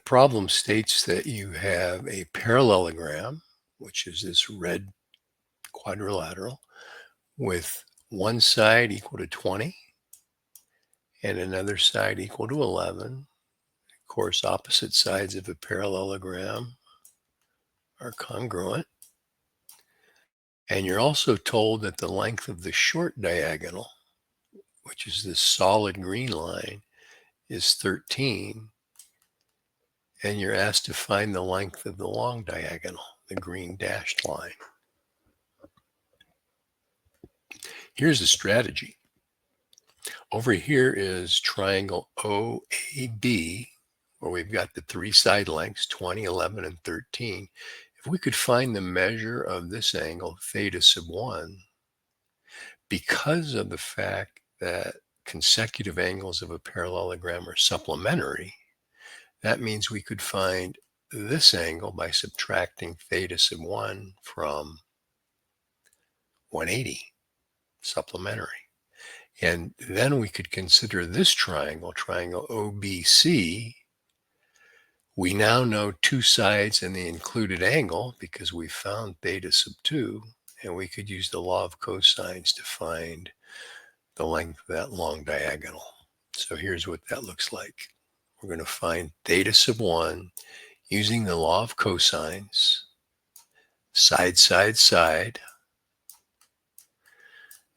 problem states that you have a parallelogram, which is this red quadrilateral, with one side equal to 20 and another side equal to 11. Of course, opposite sides of a parallelogram are congruent. And you're also told that the length of the short diagonal, which is this solid green line, is 13. And you're asked to find the length of the long diagonal, the green dashed line. Here's the strategy. Over here is triangle OAB, where we've got the three side lengths, 20, 11, and 13. If we could find the measure of this angle, theta sub 1, because of the fact that consecutive angles of a parallelogram are supplementary, that means we could find this angle by subtracting theta sub 1 from 180, supplementary. And then we could consider this triangle, triangle OBC. We now know two sides and the included angle because we found theta sub 2, and we could use the law of cosines to find the length of that long diagonal. So here's what that looks like. We're going to find theta sub 1 using the law of cosines, side, side, side.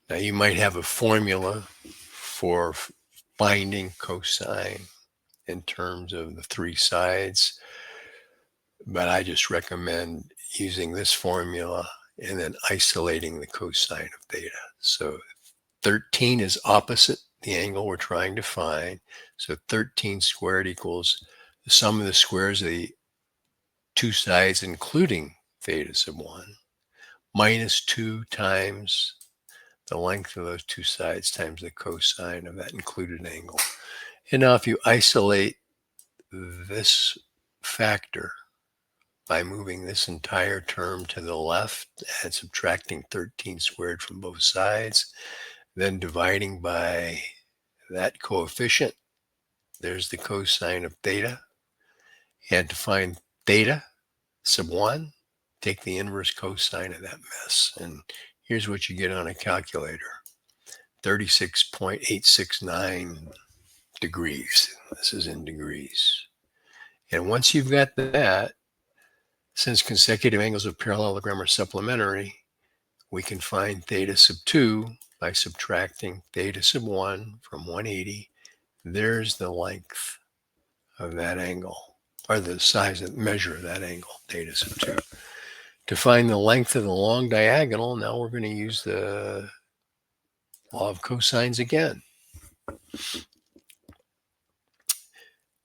Now you might have a formula for finding cosine in terms of the three sides, but I just recommend using this formula and then isolating the cosine of theta. So 13 is opposite the angle we're trying to find. So 13 squared equals the sum of the squares of the two sides, including theta sub 1, minus 2 times the length of those two sides times the cosine of that included angle. And now if you isolate this factor by moving this entire term to the left and subtracting 13 squared from both sides, then dividing by that coefficient, there's the cosine of theta. And to find theta sub 1, take the inverse cosine of that mess. And here's what you get on a calculator. 36.869 degrees. This is in degrees. And once you've got that, since consecutive angles of parallelogram are supplementary, we can find theta sub 2 by subtracting theta sub 1 from 180. There's the length of that angle, or the size and measure of that angle, theta sub 2. To find the length of the long diagonal, now we're going to use the law of cosines again.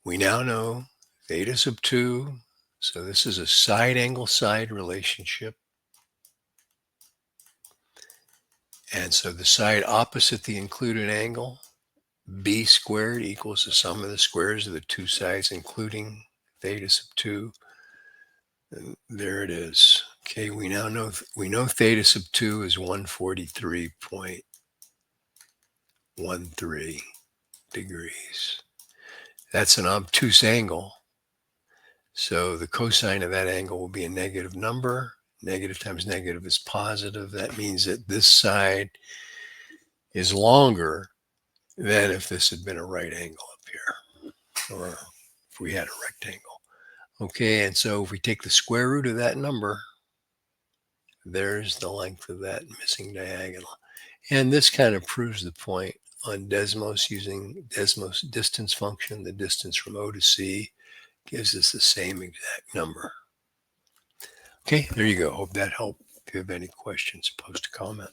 We now know theta sub 2, so this is a side angle side relationship. And so the side opposite the included angle, b squared, equals the sum of the squares of the two sides, including theta sub 2. And there it is. Okay, we know theta sub 2 is 143.13 degrees. That's an obtuse angle. So the cosine of that angle will be a negative number. Negative times negative is positive. That means that this side is longer than if this had been a right angle up here, or if we had a rectangle. Okay, and so if we take the square root of that number, there's the length of that missing diagonal. And this kind of proves the point on Desmos. Using Desmos distance function, the distance from O to C gives us the same exact number. Okay, there you go. Hope that helped. If you have any questions, post a comment.